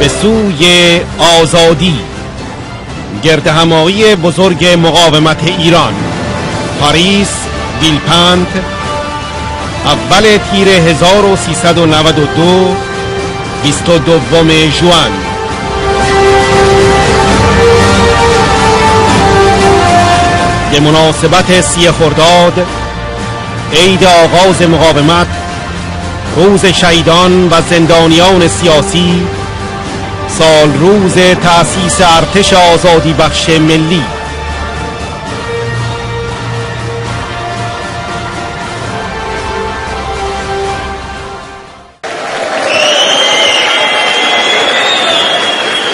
به سوی آزادی، گردهمایی بزرگ مقاومت ایران، پاریس، ویلپنت، اول تیر 1392، 22 ژوئن. به مناسبت 30 خرداد، عید آغاز مقاومت، روز شهیدان و زندانیان سیاسی، سال روز تأسیس ارتش آزادی بخش ملی.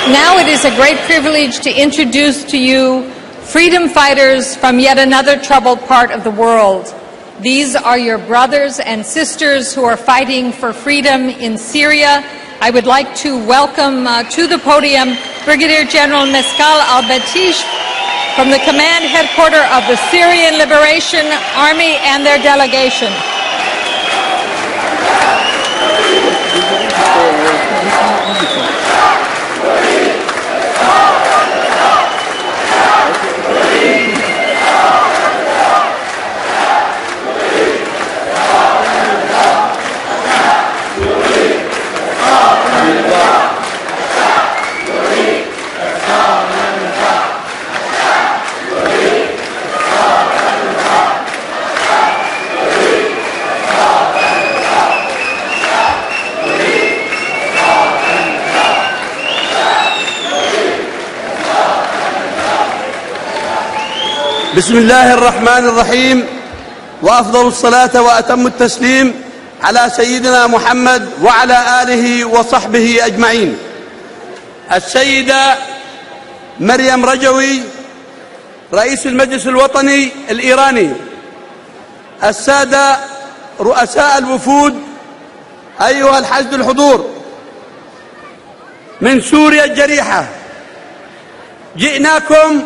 Now it is a great privilege to introduce to you freedom fighters from yet another troubled part of the world. These are your brothers and sisters who are fighting for freedom in Syria. I would like to welcome to the podium Brigadier General Mescal al-Batish from the command headquarters of the Syrian Liberation Army and their delegation. بسم الله الرحمن الرحيم، وأفضل الصلاة وأتم التسليم على سيدنا محمد وعلى آله وصحبه أجمعين. السيدة مريم رجوي رئيس المجلس الوطني الإيراني، السادة رؤساء الوفود، أيها الحشد الحضور من سوريا الجريحة، جئناكم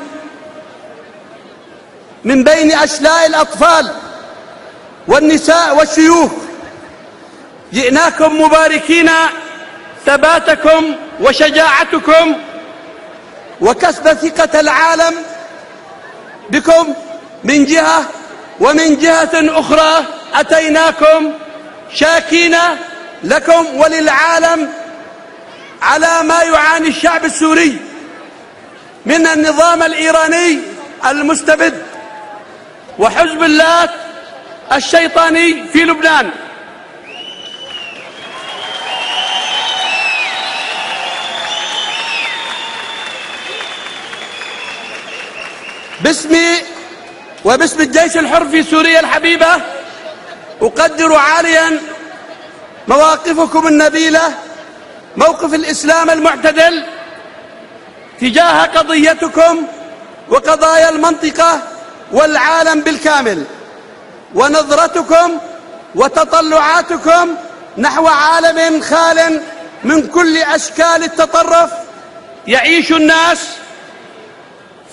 من بين أشلاء الأطفال والنساء والشيوخ، جئناكم مباركين ثباتكم وشجاعتكم وكسب ثقة العالم بكم من جهة، ومن جهة أخرى أتيناكم شاكين لكم وللعالم على ما يعاني الشعب السوري من النظام الإيراني المستبد وحزب الله الشيطاني في لبنان. باسمي وباسم الجيش الحر في سوريا الحبيبة أقدر عاليا مواقفكم النبيلة، موقف الإسلام المعتدل تجاه قضيتكم وقضايا المنطقة والعالم بالكامل، ونظرتكم وتطلعاتكم نحو عالم خال من كل أشكال التطرف يعيش الناس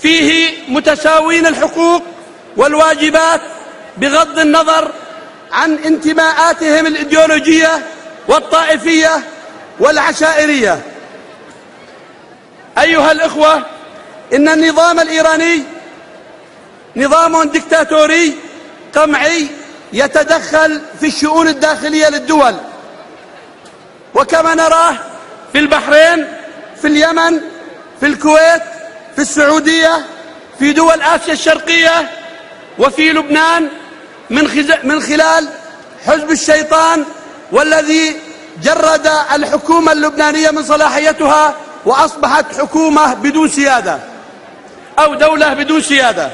فيه متساوين الحقوق والواجبات بغض النظر عن انتماءاتهم الإيديولوجية والطائفية والعشائرية. أيها الإخوة، إن النظام الإيراني نظام ديكتاتوري قمعي يتدخل في الشؤون الداخلية للدول، وكما نراه في البحرين، في اليمن، في الكويت، في السعودية، في دول آسيا الشرقية، وفي لبنان من خلال حزب الشيطان، والذي جرد الحكومة اللبنانية من صلاحيتها وأصبحت حكومة بدون سيادة أو دولة بدون سيادة.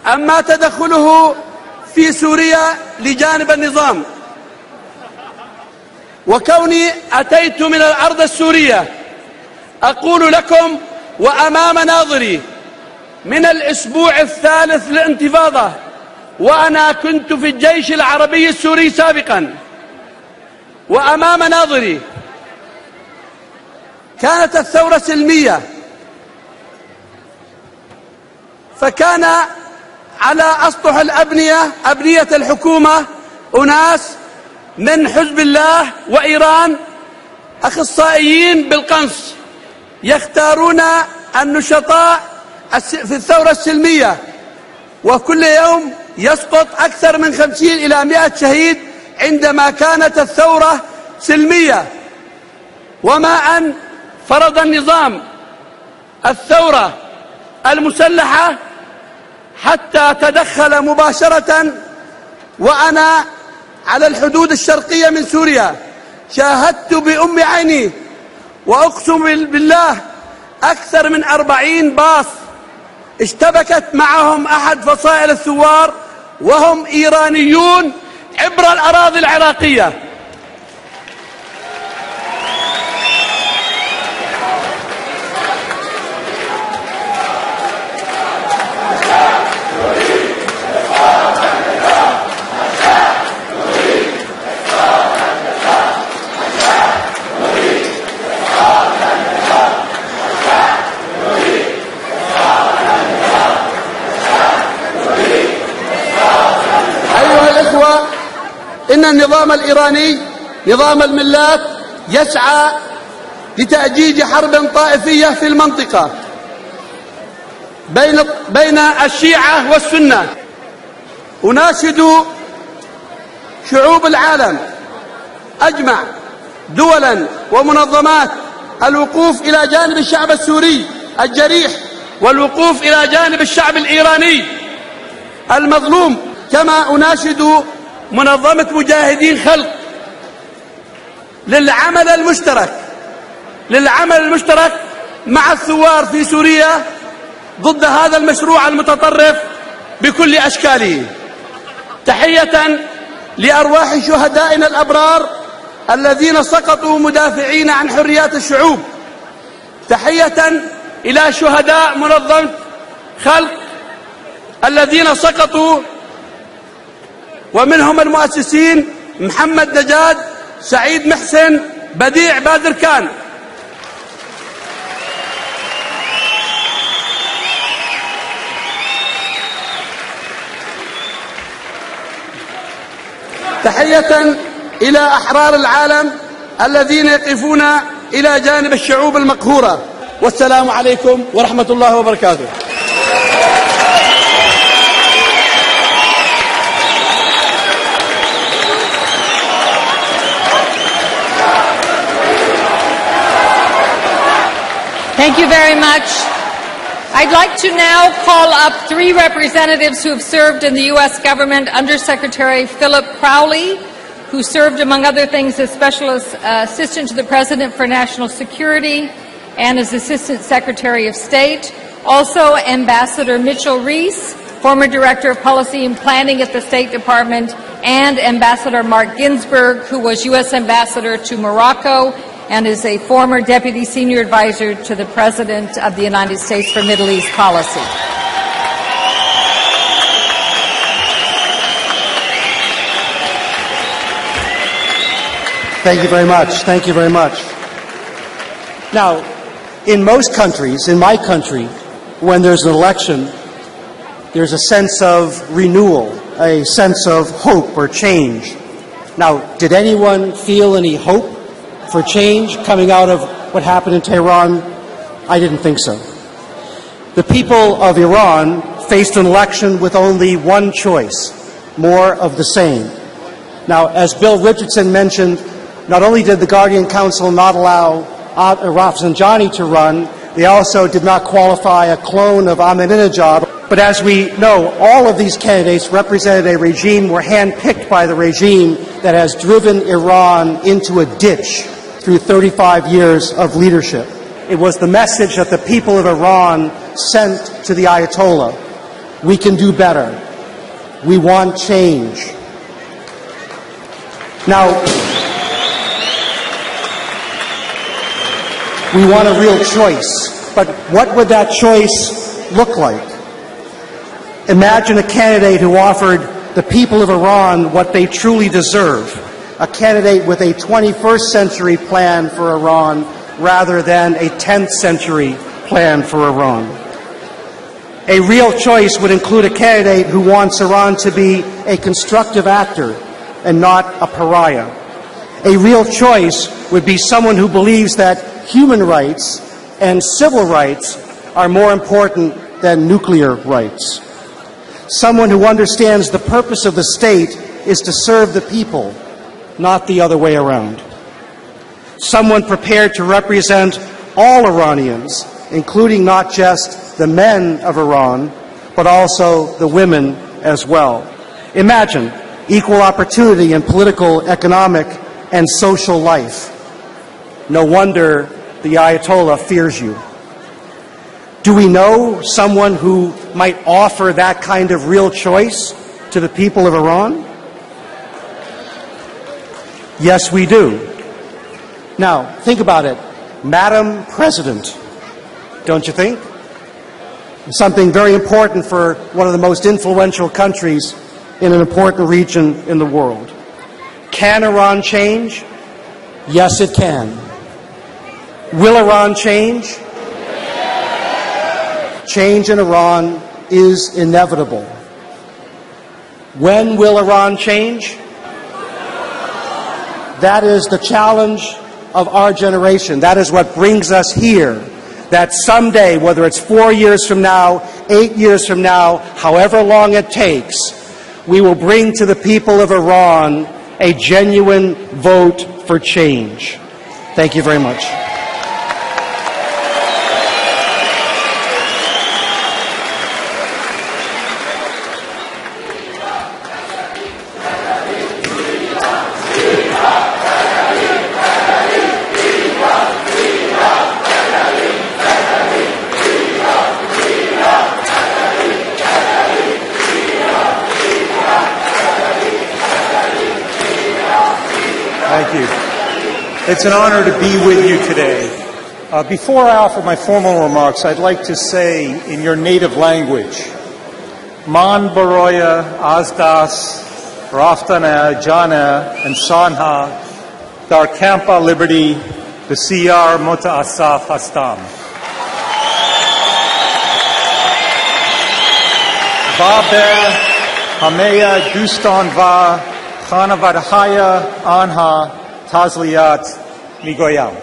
أما تدخله في سوريا لجانب النظام، وكوني أتيت من الأرض السورية، أقول لكم وأمام ناظري من الأسبوع الثالث للانتفاضة، وأنا كنت في الجيش العربي السوري سابقا، وأمام ناظري كانت الثورة سلمية، فكان على أسطح أبنية الحكومة أناس من حزب الله وإيران أخصائيين بالقنص يختارون النشطاء في الثورة السلمية، وكل يوم يسقط أكثر من 50 إلى 100 شهيد عندما كانت الثورة سلمية. وما أن فرض النظام الثورة المسلحة حتى تدخل مباشرة، وأنا على الحدود الشرقية من سوريا شاهدت بأم عيني، وأقسم بالله أكثر من 40 باص اشتبكت معهم أحد فصائل الثوار وهم إيرانيون عبر الأراضي العراقية. إن النظام الإيراني نظام الملات يسعى لتأجيج حرب طائفية في المنطقة بين الشيعة والسنة. أناشد شعوب العالم أجمع دولا ومنظمات الوقوف إلى جانب الشعب السوري الجريح، والوقوف إلى جانب الشعب الإيراني المظلوم. كما أناشد منظمة مجاهدين خلق للعمل المشترك مع الثوار في سوريا ضد هذا المشروع المتطرف بكل أشكاله. تحية لأرواح شهدائنا الأبرار الذين سقطوا مدافعين عن حريات الشعوب. تحية إلى شهداء منظمة خلق الذين سقطوا، ومنهم المؤسسين محمد نجاد، سعيد محسن، بديع بادركان. تحية إلى أحرار العالم الذين يقفون إلى جانب الشعوب المقهورة. والسلام عليكم ورحمة الله وبركاته. Thank you very much. I'd like to now call up three representatives who have served in the U.S. government. Undersecretary Philip Crowley, who served, among other things, as Special Assistant to the President for National Security and as Assistant Secretary of State. Also, Ambassador Mitchell Reese, former Director of Policy and Planning at the State Department, and Ambassador Mark Ginsburg, who was U.S. Ambassador to Morocco and is a former Deputy Senior Advisor to the President of the United States for Middle East Policy. Thank you very much. Thank you very much. Now, in most countries, in my country, when there's an election, there's a sense of renewal, a sense of hope or change. Now, did anyone feel any hope for change coming out of what happened in Tehran? I didn't think so. The people of Iran faced an election with only one choice: more of the same. Now, as Bill Richardson mentioned, not only did the Guardian Council not allow Rafsanjani to run, they also did not qualify a clone of Ahmadinejad. But as we know, all of these candidates represented a regime, were handpicked by the regime that has driven Iran into a ditch through 35 years of leadership. It was the message that the people of Iran sent to the Ayatollah: we can do better. We want change. Now, we want a real choice, but what would that choice look like? Imagine a candidate who offered the people of Iran what they truly deserve, a candidate with a 21st century plan for Iran rather than a 10th century plan for Iran. A real choice would include a candidate who wants Iran to be a constructive actor and not a pariah. A real choice would be someone who believes that human rights and civil rights are more important than nuclear rights. Someone who understands the purpose of the state is to serve the people, not the other way around. Someone prepared to represent all Iranians, including not just the men of Iran, but also the women as well. Imagine equal opportunity in political, economic, and social life. No wonder the Ayatollah fears you. Do we know someone who might offer that kind of real choice to the people of Iran? Yes, we do. Now, think about it. Madam President, don't you think? Something very important for one of the most influential countries in an important region in the world. Can Iran change? Yes, it can. Will Iran change? Change in Iran is inevitable. When will Iran change? That is the challenge of our generation. That is what brings us here. That someday, whether it's 4 years from now, 8 years from now, however long it takes, we will bring to the people of Iran a genuine vote for change. Thank you very much. Thank you. It's an honor to be with you today. Before I offer my formal remarks, I'd like to say in your native language, Man baroya azdas, raftana, jana, and sanha, dar kampa liberty, besiyar muta'asaf hastam. Babe hameya dustan va Khanavadhaya Anha Tazliyat میگویم.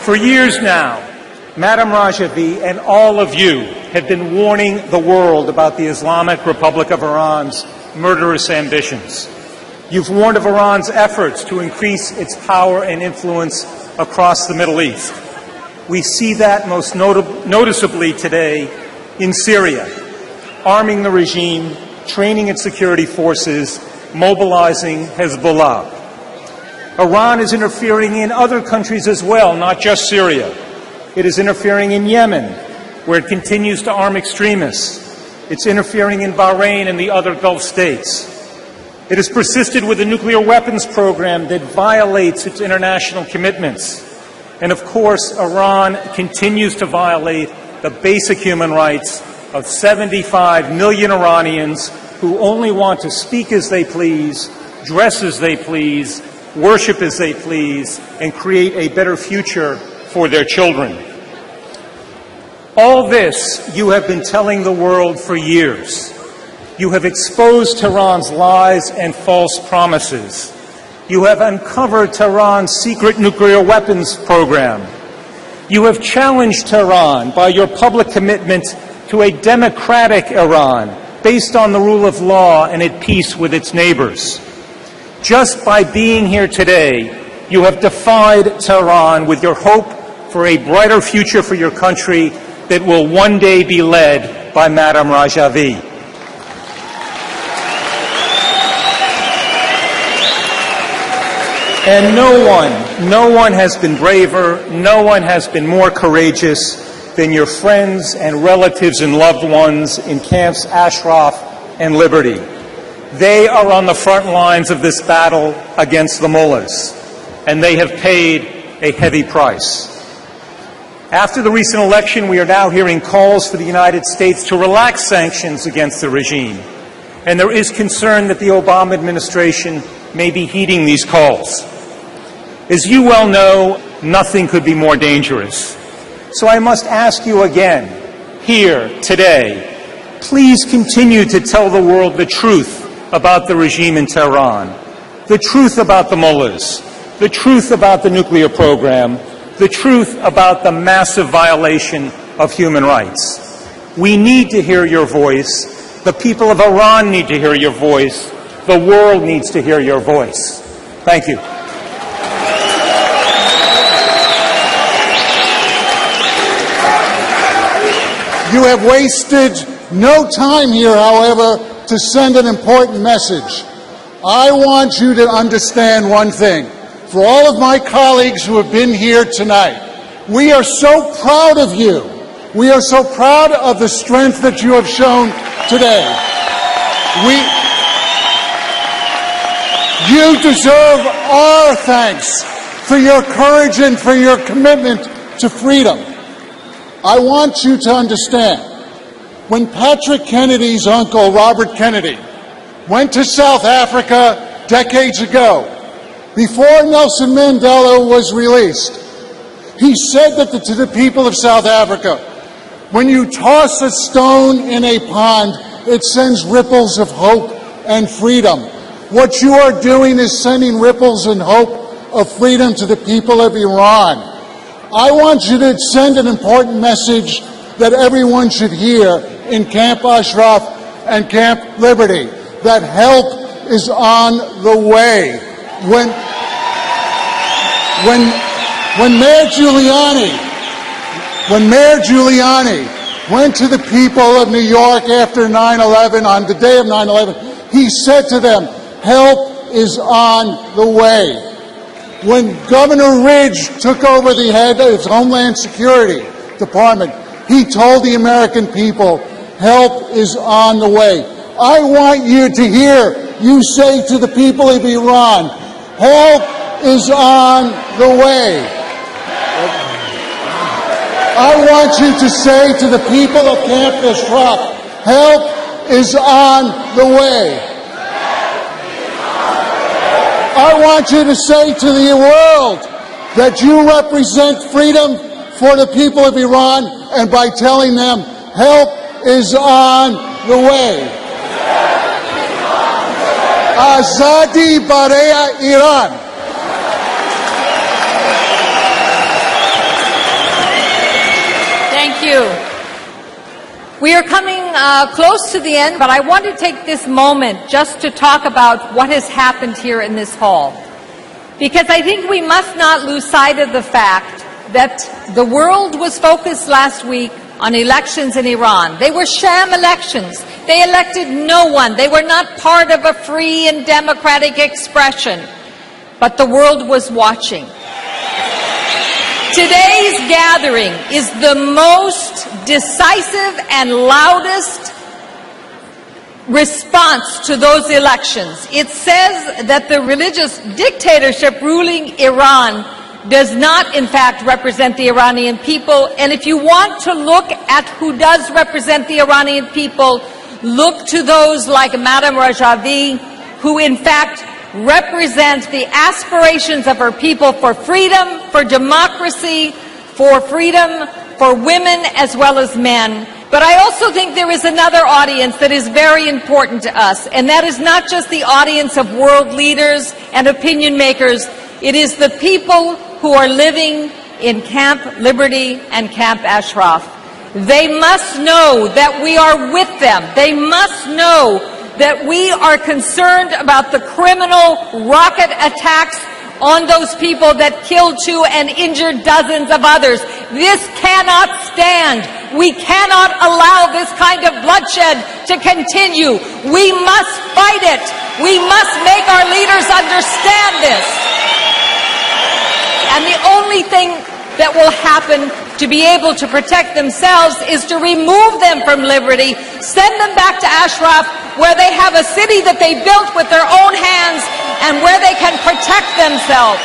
For years now, Madam Rajavi and all of you have been warning the world about the Islamic Republic of Iran's murderous ambitions. You've warned of Iran's efforts to increase its power and influence across the Middle East. We see that most noticeably today in Syria, arming the regime, training its security forces, mobilizing Hezbollah. Iran is interfering in other countries as well, not just Syria. It is interfering in Yemen, where it continues to arm extremists. It's interfering in Bahrain and the other Gulf states. It has persisted with a nuclear weapons program that violates its international commitments. And of course, Iran continues to violate the basic human rights of 75 million Iranians who only want to speak as they please, dress as they please, worship as they please, and create a better future for their children. All this you have been telling the world for years. You have exposed Tehran's lies and false promises. You have uncovered Tehran's secret nuclear weapons program. You have challenged Tehran by your public commitment to a democratic Iran based on the rule of law and at peace with its neighbors. Just by being here today, you have defied Tehran with your hope for a brighter future for your country that will one day be led by Madam Rajavi. And no one has been braver, no one has been more courageous than your friends and relatives and loved ones in camps Ashraf and Liberty. They are on the front lines of this battle against the mullahs, and they have paid a heavy price. After the recent election, we are now hearing calls for the United States to relax sanctions against the regime, and there is concern that the Obama administration may be heeding these calls. As you well know, nothing could be more dangerous. So I must ask you again, here, today, please continue to tell the world the truth about the regime in Tehran, the truth about the mullahs, the truth about the nuclear program, the truth about the massive violation of human rights. We need to hear your voice. The people of Iran need to hear your voice. The world needs to hear your voice. Thank you. You have wasted no time here, however, to send an important message. I want you to understand one thing. For all of my colleagues who have been here tonight, we are so proud of you. We are so proud of the strength that you have shown today. You deserve our thanks for your courage and for your commitment to freedom. I want you to understand, when Patrick Kennedy's uncle, Robert Kennedy, went to South Africa decades ago, before Nelson Mandela was released, he said that to the people of South Africa, when you toss a stone in a pond, it sends ripples of hope and freedom. What you are doing is sending ripples and hope of freedom to the people of Iran. I want you to send an important message that everyone should hear in Camp Ashraf and Camp Liberty, that help is on the way. When Mayor Giuliani went to the people of New York after 9/11, on the day of 9/11, he said to them, help is on the way. When Governor Ridge took over the head of his Homeland Security Department, he told the American people, help is on the way. I want you to hear you say to the people of Iran, help is on the way. I want you to say to the people of Camp Ashraf, help is on the way. I want you to say to the world that you represent freedom for the people of Iran, and by telling them help is on the way. آزادی برای ایران. Thank you. We are coming close to the end, but I want to take this moment just to talk about what has happened here in this hall. Because I think we must not lose sight of the fact that the world was focused last week on elections in Iran. They were sham elections. They elected no one. They were not part of a free and democratic expression. But the world was watching. Today's gathering is the most decisive and loudest response to those elections. It says that the religious dictatorship ruling Iran does not, in fact, represent the Iranian people. And if you want to look at who does represent the Iranian people, look to those like Madam Rajavi, who, in fact, represent the aspirations of her people for freedom, for democracy, for freedom, for women as well as men. But I also think there is another audience that is very important to us, and that is not just the audience of world leaders and opinion makers. It is the people who are living in Camp Liberty and Camp Ashraf. They must know that we are with them. They must know that we are concerned about the criminal rocket attacks on those people that killed 2 and injured dozens of others. This cannot stand. We cannot allow this kind of bloodshed to continue. We must fight it. We must make our leaders understand this. And the only thing that will happen to be able to protect themselves is to remove them from liberty, send them back to Ashraf, where they have a city that they built with their own hands and where they can protect themselves.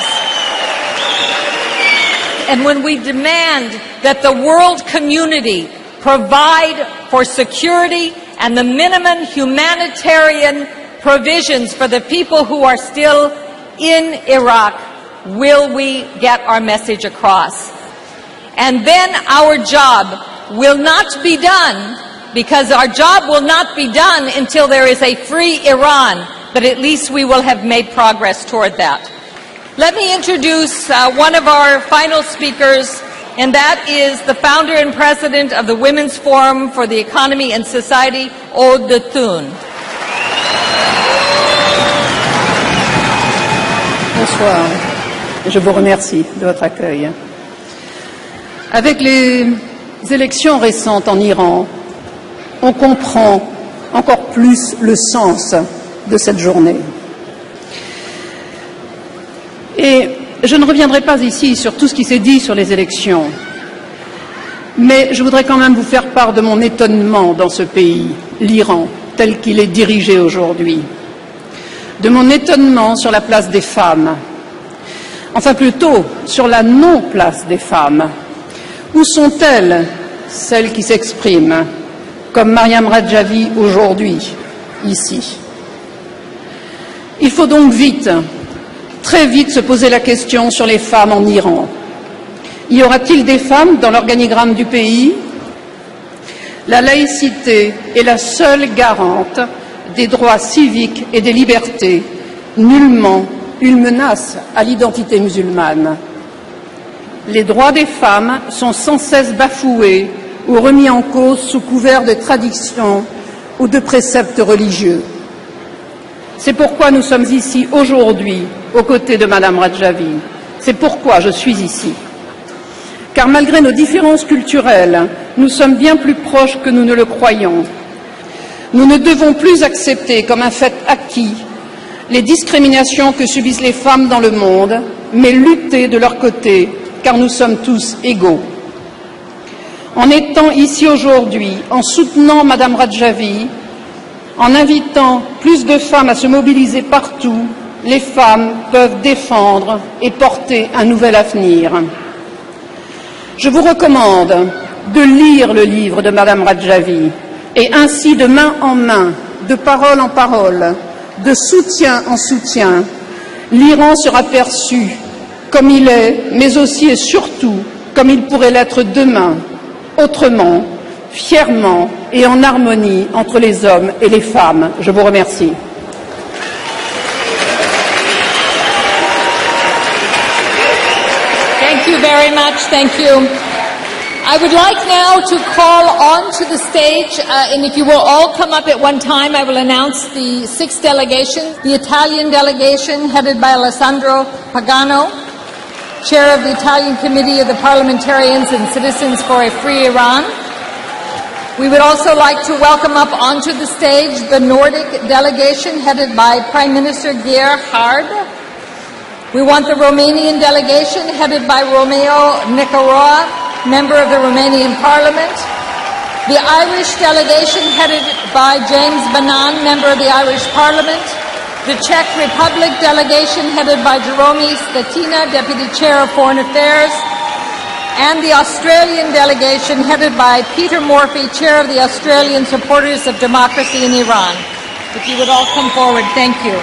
And when we demand that the world community provide for security and the minimum humanitarian provisions for the people who are still in Iraq, will we get our message across? And then our job will not be done, because our job will not be done until there is a free Iran, but at least we will have made progress toward that. Let me introduce one of our final speakers, and that is the founder and president of the Women's Forum for the Economy and Society, Aude de Thun. Bonsoir. Je vous remercie de votre accueil. Avec les élections récentes en Iran, on comprend encore plus le sens de cette journée. Et je ne reviendrai pas ici sur tout ce qui s'est dit sur les élections, mais je voudrais quand même vous faire part de mon étonnement dans ce pays, l'Iran, tel qu'il est dirigé aujourd'hui, de mon étonnement sur la place des femmes, enfin plutôt sur la non-place des femmes. Où sont-elles, celles qui s'expriment, comme Mariam Rajavi aujourd'hui, ici? Il faut donc vite, très vite, se poser la question sur les femmes en Iran. Y aura-t-il des femmes dans l'organigramme du pays? La laïcité est la seule garante des droits civiques et des libertés, nullement une menace à l'identité musulmane. Les droits des femmes sont sans cesse bafoués ou remis en cause sous couvert de traditions ou de préceptes religieux. C'est pourquoi nous sommes ici aujourd'hui aux côtés de Madame Rajavi. C'est pourquoi je suis ici. Car malgré nos différences culturelles, nous sommes bien plus proches que nous ne le croyons. Nous ne devons plus accepter comme un fait acquis les discriminations que subissent les femmes dans le monde, mais lutter de leur côté, car nous sommes tous égaux. En étant ici aujourd'hui, en soutenant Madame Rajavi, en invitant plus de femmes à se mobiliser partout, les femmes peuvent défendre et porter un nouvel avenir. Je vous recommande de lire le livre de Madame Rajavi et ainsi de main en main, de parole en parole, de soutien en soutien, l'Iran sera perçu comme il est, mais aussi et surtout comme il pourrait l'être demain, autrement, fièrement et en harmonie entre les hommes et les femmes. Je vous remercie. very much. Thank you. I would like now to call on to the stage, and if you will all come up at one time, I will announce the 6 delegations. The Italian delegation, headed by Alessandro Pagano, Chair of the Italian Committee of the Parliamentarians and Citizens for a Free Iran. We would also like to welcome up onto the stage the Nordic delegation, headed by Prime Minister Gerd. We want the Romanian delegation, headed by Romeo Nicoroa, member of the Romanian Parliament. The Irish delegation, headed by James Banan, member of the Irish Parliament. The Czech Republic delegation, headed by Jerome Stetina, Deputy Chair of Foreign Affairs. And the Australian delegation, headed by Peter Morphy, Chair of the Australian Supporters of Democracy in Iran. If you would all come forward, thank you.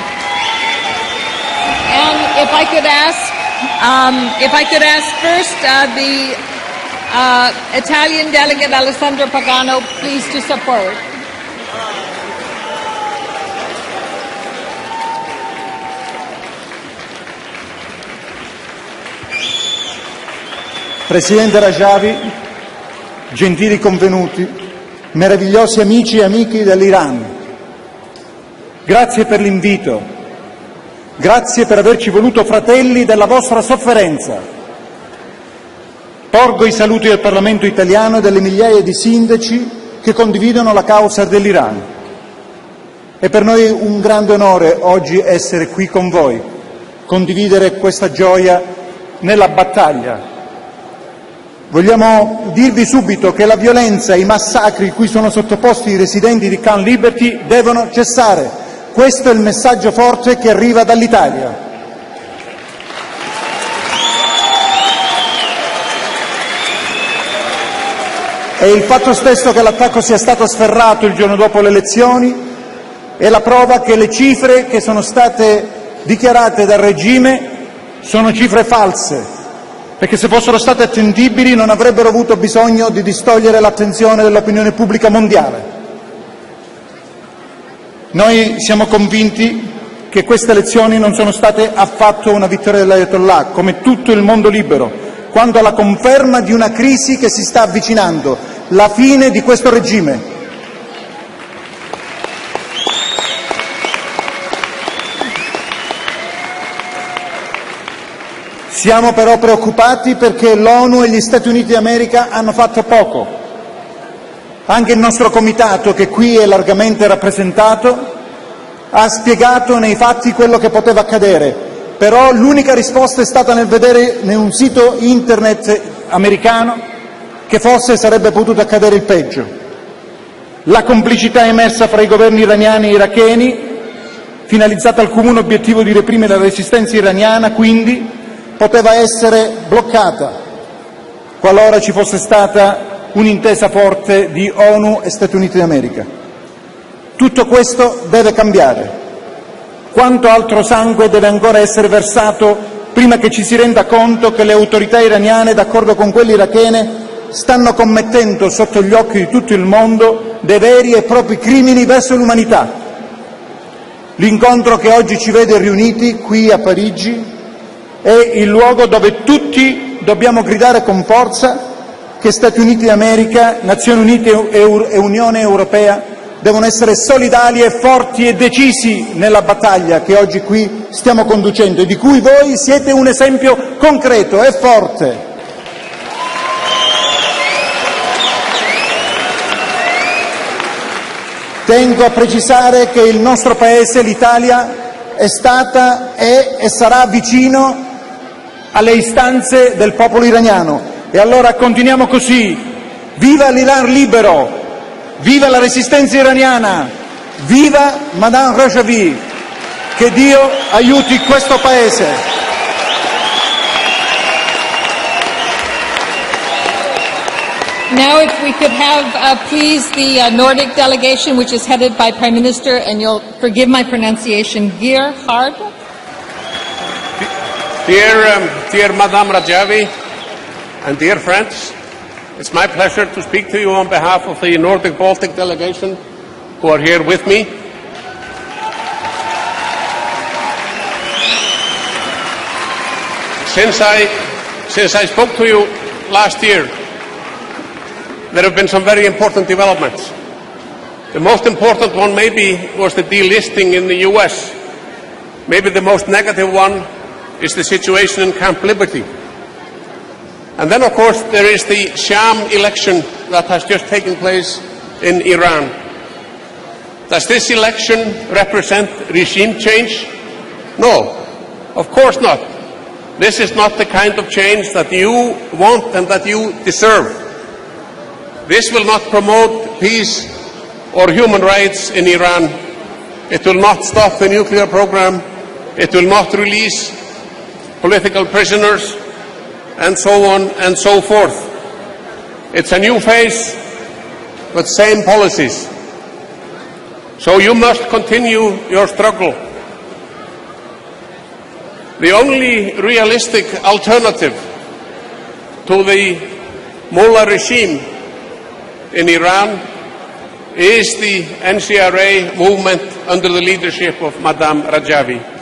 And if I could ask first the Italian delegate Alessandro Pagano, please to step forward. Presidente Rajavi, gentili convenuti, meravigliosi amici e amiche dell'Iran, grazie per l'invito, grazie per averci voluto fratelli della vostra sofferenza. Porgo i saluti del Parlamento italiano e delle migliaia di sindaci che condividono la causa dell'Iran. È per noi un grande onore oggi essere qui con voi, condividere questa gioia nella battaglia. Vogliamo dirvi subito che la violenza e i massacri cui sono sottoposti i residenti di Camp Liberty devono cessare. Questo è il messaggio forte che arriva dall'Italia. E il fatto stesso che l'attacco sia stato sferrato il giorno dopo le elezioni è la prova che le cifre che sono state dichiarate dal regime sono cifre false, perché se fossero state attendibili non avrebbero avuto bisogno di distogliere l'attenzione dell'opinione pubblica mondiale. Noi siamo convinti che queste elezioni non sono state affatto una vittoria dell'Ayatollah, come tutto il mondo libero, quanto alla conferma di una crisi che si sta avvicinando, la fine di questo regime. Siamo però preoccupati perché l'ONU e gli Stati Uniti d'America hanno fatto poco. Anche il nostro comitato, che qui è largamente rappresentato, ha spiegato nei fatti quello che poteva accadere, però l'unica risposta è stata nel vedere in un sito internet americano che forse sarebbe potuto accadere il peggio. La complicità emersa fra i governi iraniani e iracheni, finalizzata al comune obiettivo di reprimere la resistenza iraniana, quindi poteva essere bloccata qualora ci fosse stata un'intesa forte di ONU e Stati Uniti d'America. Tutto questo deve cambiare. Quanto altro sangue deve ancora essere versato prima che ci si renda conto che le autorità iraniane, d'accordo con quelle irachene, stanno commettendo sotto gli occhi di tutto il mondo dei veri e propri crimini verso l'umanità. L'incontro che oggi ci vede riuniti qui a Parigi è il luogo dove tutti dobbiamo gridare con forza che Stati Uniti d'America, Nazioni Unite e Unione Europea devono essere solidali e forti e decisi nella battaglia che oggi qui stiamo conducendo e di cui voi siete un esempio concreto e forte. Tengo a precisare che il nostro Paese, l'Italia, è stata, è e sarà vicino alle istanze del popolo iraniano. E allora continuiamo così. Viva l'Iran libero! Viva la resistenza iraniana! Viva Madame Rajavi! Che Dio aiuti questo Paese! Now if we could have, please, the Nordic delegation, which is headed by Prime Minister, and you'll forgive my pronunciation, Gerd. Dear Madame Rajavi and dear friends, it's my pleasure to speak to you on behalf of the Nordic Baltic delegation who are here with me. since I spoke to you last year, there have been some very important developments. The most important one maybe was the delisting in the US. Maybe the most negative one is the situation in Camp Liberty. And then, of course, there is the sham election that has just taken place in Iran. Does this election represent regime change? No, of course not. This is not the kind of change that you want and that you deserve. This will not promote peace or human rights in Iran. It will not stop the nuclear program. It will not release political prisoners, and so on and so forth. It's a new phase with same policies. So you must continue your struggle. The only realistic alternative to the mullah regime in Iran is the NCRA movement under the leadership of Madame Rajavi.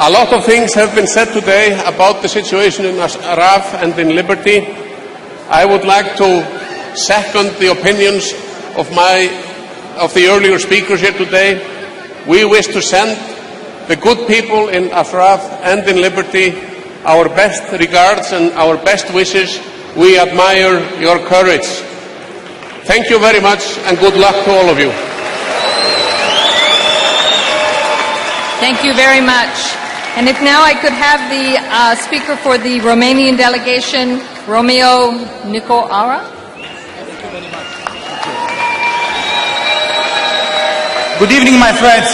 A lot of things have been said today about the situation in Araf and in Liberty. I would like to second the opinions of the earlier speakers here today. We wish to send the good people in Araf and in Liberty our best regards and our best wishes. We admire your courage. Thank you very much and good luck to all of you. Thank you very much. And if now I could have the speaker for the Romanian delegation, Romeo Nicoara. Good evening, my friends.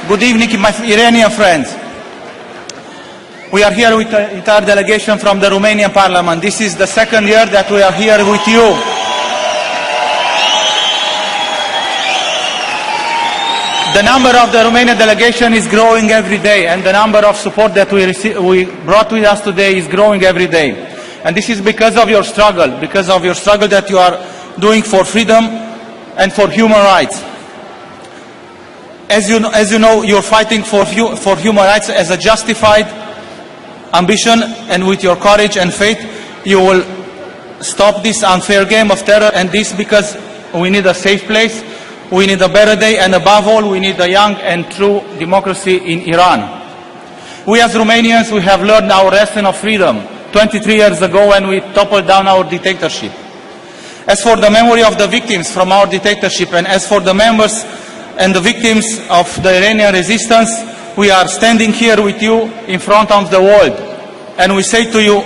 Good evening, my Iranian friends. We are here with the entire delegation from the Romanian Parliament. This is the second year that we are here with you. The number of the Romanian delegation is growing every day, and the number of support that we brought with us today is growing every day. And this is because of your struggle that you are doing for freedom and for human rights. As you know, you're fighting for human rights as a justified ambition, and with your courage and faith, you will stop this unfair game of terror, and this because we need a safe place. We need a better day, and above all, we need a young and true democracy in Iran. We as Romanians, we have learned our lesson of freedom 23 years ago when we toppled down our dictatorship. As for the memory of the victims from our dictatorship, and as for the members and the victims of the Iranian resistance, we are standing here with you in front of the world. And we say to you,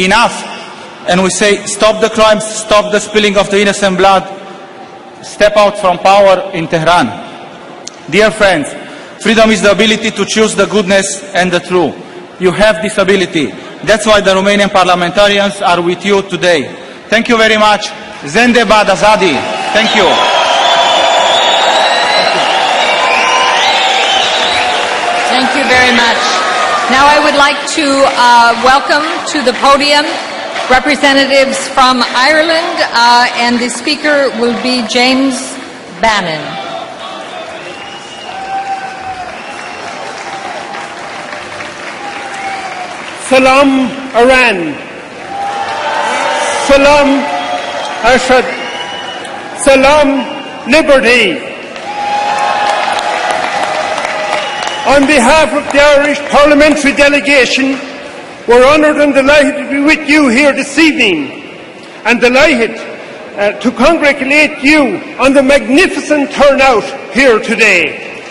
enough. And we say, stop the crimes, stop the spilling of the innocent blood. Step out from power in Tehran. Dear friends, freedom is the ability to choose the goodness and the true. You have this ability. That's why the Romanian parliamentarians are with you today. Thank you very much. Zende bad Azadi. Thank you. Thank you very much. Now I would like to welcome to the podium representatives from Ireland, and the speaker will be James Bannon. Salam Iran. Salam Ashad. Salam Liberty. On behalf of the Irish Parliamentary Delegation, we're honoured and delighted to be with you here this evening, and delighted to congratulate you on the magnificent turnout here today.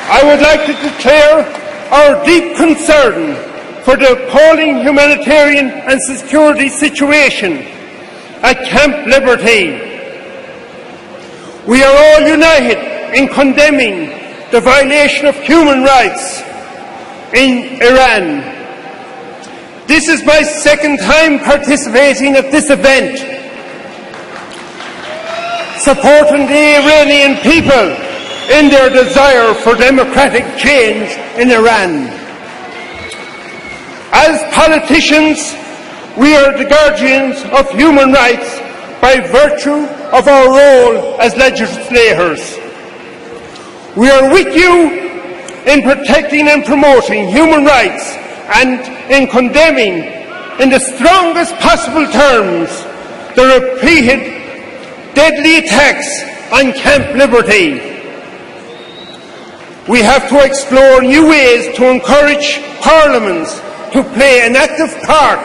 I would like to declare our deep concern for the appalling humanitarian and security situation at Camp Liberty. We are all united in condemning the violation of human rights in Iran. This is my second time participating at this event, supporting the Iranian people in their desire for democratic change in Iran. As politicians, we are the guardians of human rights by virtue of our role as legislators. We are with you in protecting and promoting human rights and in condemning in the strongest possible terms the repeated deadly attacks on Camp Liberty. We have to explore new ways to encourage parliaments to play an active part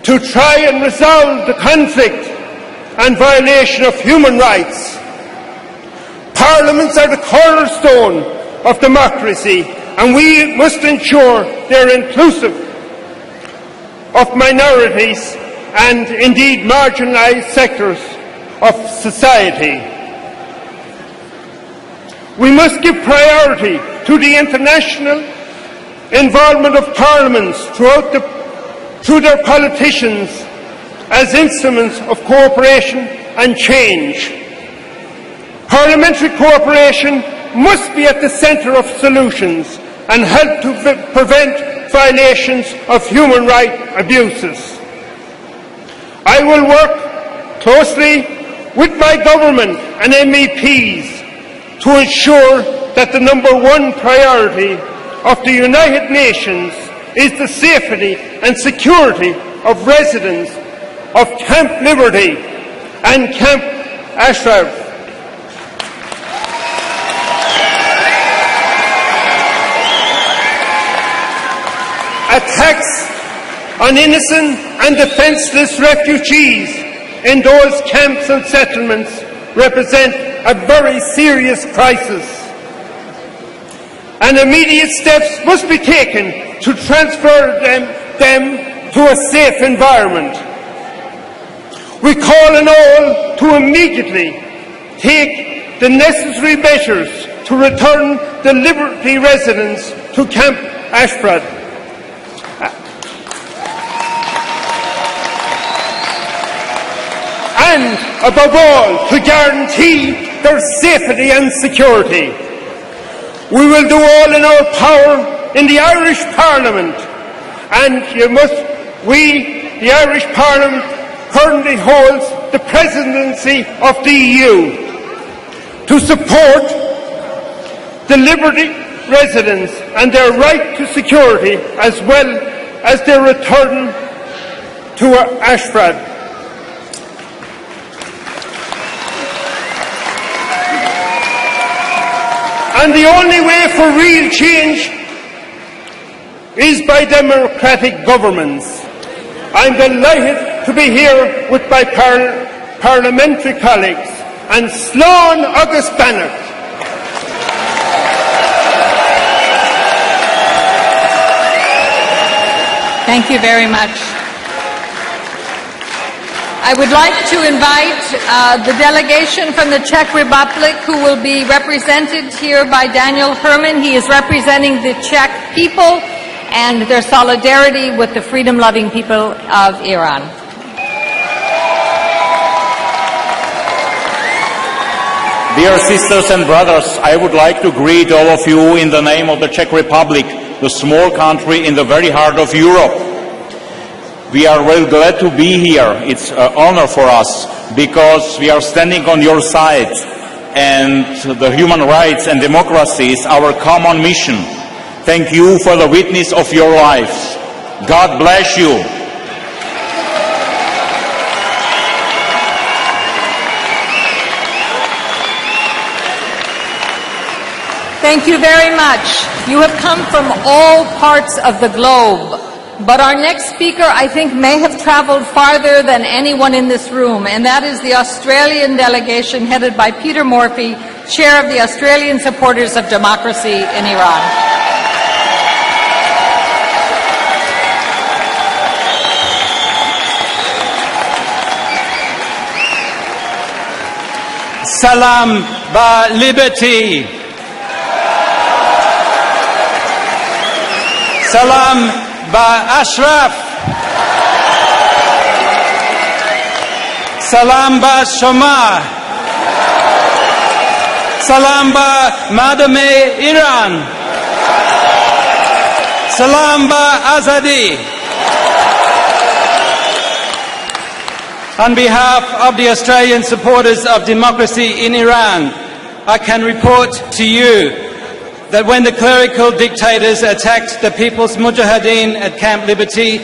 to try and resolve the conflict and violation of human rights. Parliaments are the cornerstone of democracy, and we must ensure they are inclusive of minorities and indeed marginalised sectors of society. We must give priority to the international involvement of parliaments through their politicians as instruments of cooperation and change. Parliamentary cooperation must be at the centre of solutions and help to prevent violations of human rights abuses. I will work closely with my government and MEPs to ensure that the number one priority of the United Nations is the safety and security of residents of Camp Liberty and Camp Ashraf. Attacks on innocent and defenceless refugees in those camps and settlements represent a very serious crisis, and immediate steps must be taken to transfer them to a safe environment. We call on all to immediately take the necessary measures to return the Liberty residents to Camp Ashraf. And, above all, to guarantee their safety and security. We will do all in our power in the Irish Parliament, and the Irish Parliament currently holds the presidency of the EU, to support the Liberty residents and their right to security, as well as their return to Ashraf. And the only way for real change is by democratic governments. I'm delighted to be here with my parliamentary colleagues and Slán agus Bannock. Thank you very much. I would like to invite the delegation from the Czech Republic, who will be represented here by Daniel Herman. He is representing the Czech people and their solidarity with the freedom-loving people of Iran. Dear sisters and brothers, I would like to greet all of you in the name of the Czech Republic, the small country in the very heart of Europe. We are very glad to be here. It's an honor for us because we are standing on your side, and the human rights and democracy is our common mission. Thank you for the witness of your lives. God bless you. Thank you very much. You have come from all parts of the globe. But our next speaker, I think, may have traveled farther than anyone in this room, and that is the Australian delegation headed by Peter Morphy, chair of the Australian Supporters of Democracy in Iran. Salam ba liberty. Salam ba Ashraf. Salam ba Shoma. Salam ba Madame Iran. Salam ba Azadi. On behalf of the Australian supporters of democracy in Iran, I can report to you that when the clerical dictators attacked the People's Mujahideen at Camp Liberty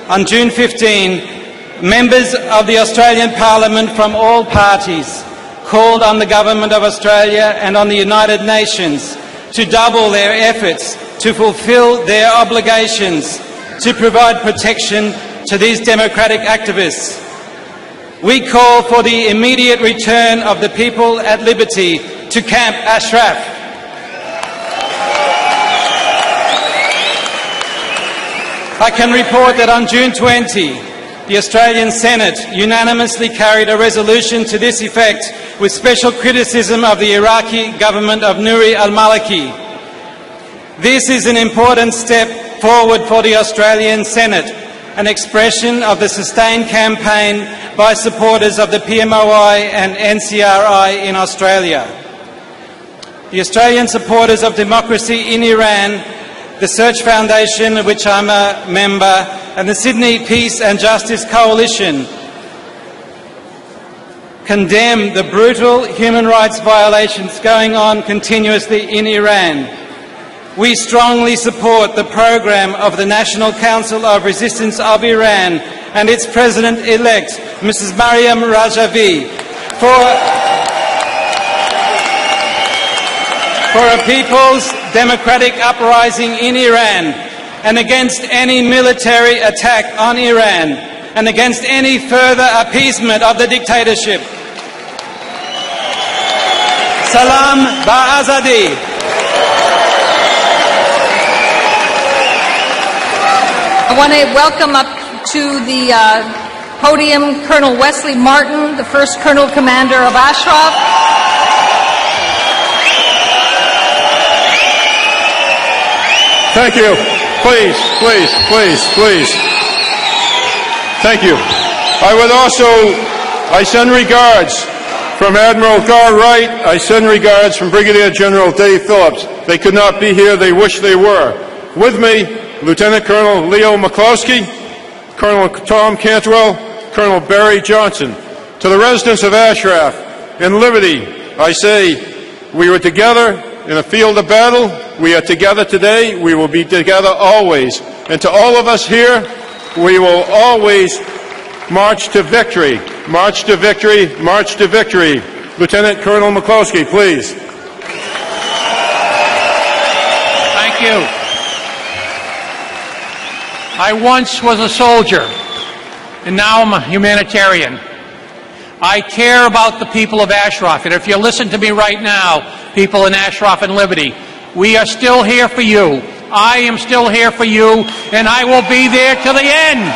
on June 15, members of the Australian Parliament from all parties called on the Government of Australia and on the United Nations to double their efforts to fulfil their obligations to provide protection to these democratic activists. We call for the immediate return of the people at liberty to Camp Ashraf. I can report that on June 20, the Australian Senate unanimously carried a resolution to this effect with special criticism of the Iraqi government of Nouri al-Maliki. This is an important step forward for the Australian Senate, an expression of the sustained campaign by supporters of the PMOI and NCRI in Australia. The Australian supporters of democracy in Iran, the Search Foundation, of which I'm a member, and the Sydney Peace and Justice Coalition condemn the brutal human rights violations going on continuously in Iran. We strongly support the program of the National Council of Resistance of Iran and its President-elect, Mrs. Maryam Rajavi, for a people's democratic uprising in Iran and against any military attack on Iran and against any further appeasement of the dictatorship. Salam ba Azadi. I want to welcome up to the podium Colonel Wesley Martin, the first Colonel Commander of Ashraf. Thank you. Please, please, please, please. Thank you. I send regards from Admiral Gar Wright. I send regards from Brigadier General Dave Phillips. They could not be here. They wish they were. With me, Lieutenant Colonel Leo McCloskey, Colonel Tom Cantwell, Colonel Barry Johnson. To the residents of Ashraf and Liberty, I say, we were together in a field of battle. We are together today. We will be together always. And to all of us here, we will always march to victory. March to victory. March to victory. Lieutenant Colonel McCloskey, please. Thank you. I once was a soldier, and now I'm a humanitarian. I care about the people of Ashraf, and if you listen to me right now, people in Ashraf and Liberty, we are still here for you. I am still here for you, and I will be there till the end.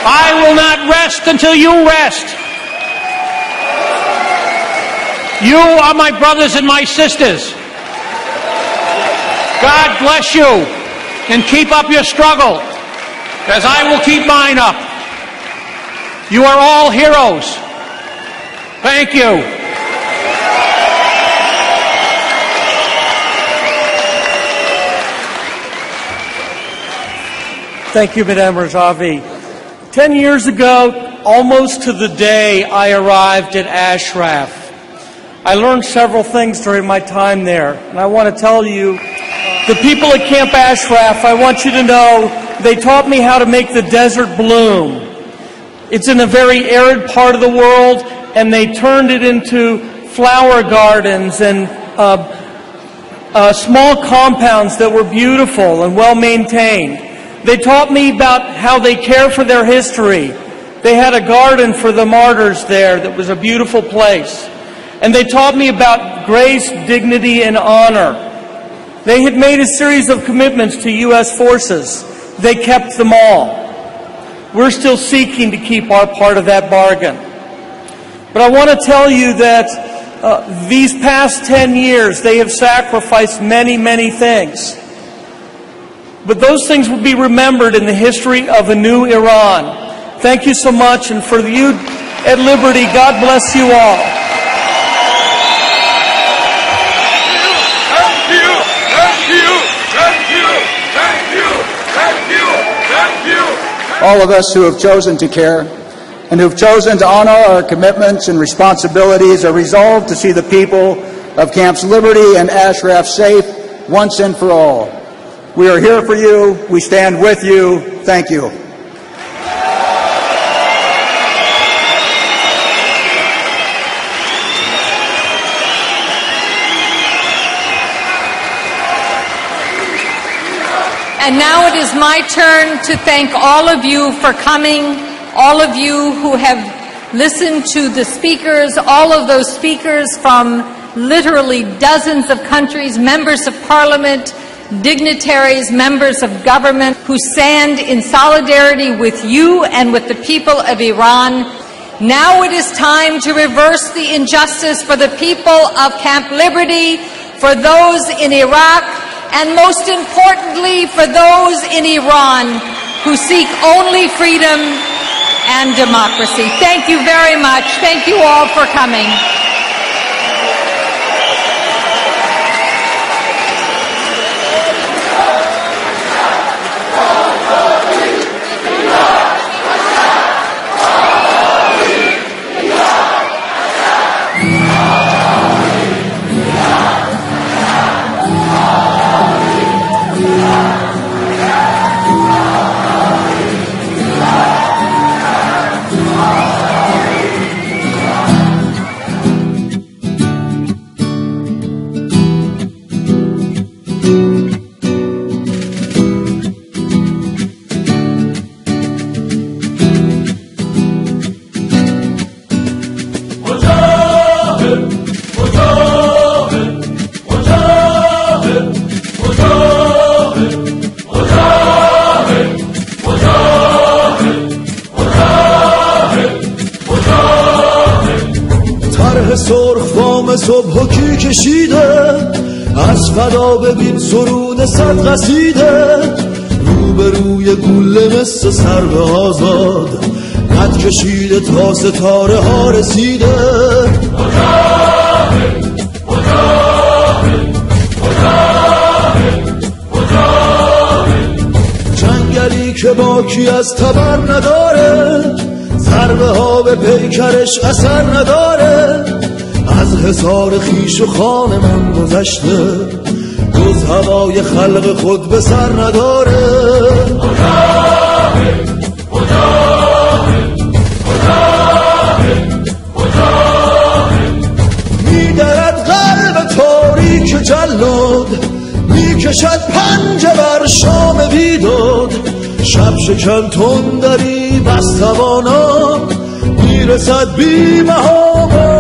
I will not rest until you rest. You are my brothers and my sisters. God bless you, and keep up your struggle, as I will keep mine up. You are all heroes. Thank you. Thank you, Madame Rajavi. 10 years ago, almost to the day, I arrived at Ashraf. I learned several things during my time there, and I want to tell you, the people at Camp Ashraf, I want you to know, they taught me how to make the desert bloom. It's in a very arid part of the world, and they turned it into flower gardens and small compounds that were beautiful and well maintained. They taught me about how they care for their history. They had a garden for the martyrs there that was a beautiful place. And they taught me about grace, dignity, and honor. They had made a series of commitments to U.S. forces. They kept them all. We're still seeking to keep our part of that bargain. But I want to tell you that these past 10 years, they have sacrificed many, many things. But those things will be remembered in the history of a new Iran. Thank you so much, and for you at Liberty, God bless you all. Thank you, thank you, thank you, thank you, thank you. all of us who have chosen to care and who have chosen to honor our commitments and responsibilities, are resolved to see the people of Camps Liberty and Ashraf safe once and for all. We are here for you. We stand with you. Thank you. And now it is my turn to thank all of you for coming, all of you who have listened to the speakers, all of those speakers from literally dozens of countries, members of parliament, dignitaries, members of government, who stand in solidarity with you and with the people of Iran. Now it is time to reverse the injustice for the people of Camp Liberty, for those in Iraq, and most importantly for those in Iran who seek only freedom and democracy. Thank you very much. Thank you all for coming. صبح کی کشیده از فدا ببین سرود صد قصیده روبروی گوله مثل سرب آزاد قد کشیده تا ستاره ها رسیده مجاهد مجاهد مجاهد مجاهد جنگلی که باکی از تبر نداره ضربه ها به پیکرش اثر نداره از حصار خیش و خان من گذشته جز هوای خلق خود به سر نداره مجاهد مجاهد مجاهد مجاهد میدرد قلب تاریک جلاد میکشد پنجه بر شام بیداد شب شکن تندری بس توانا میرسد بی مهابا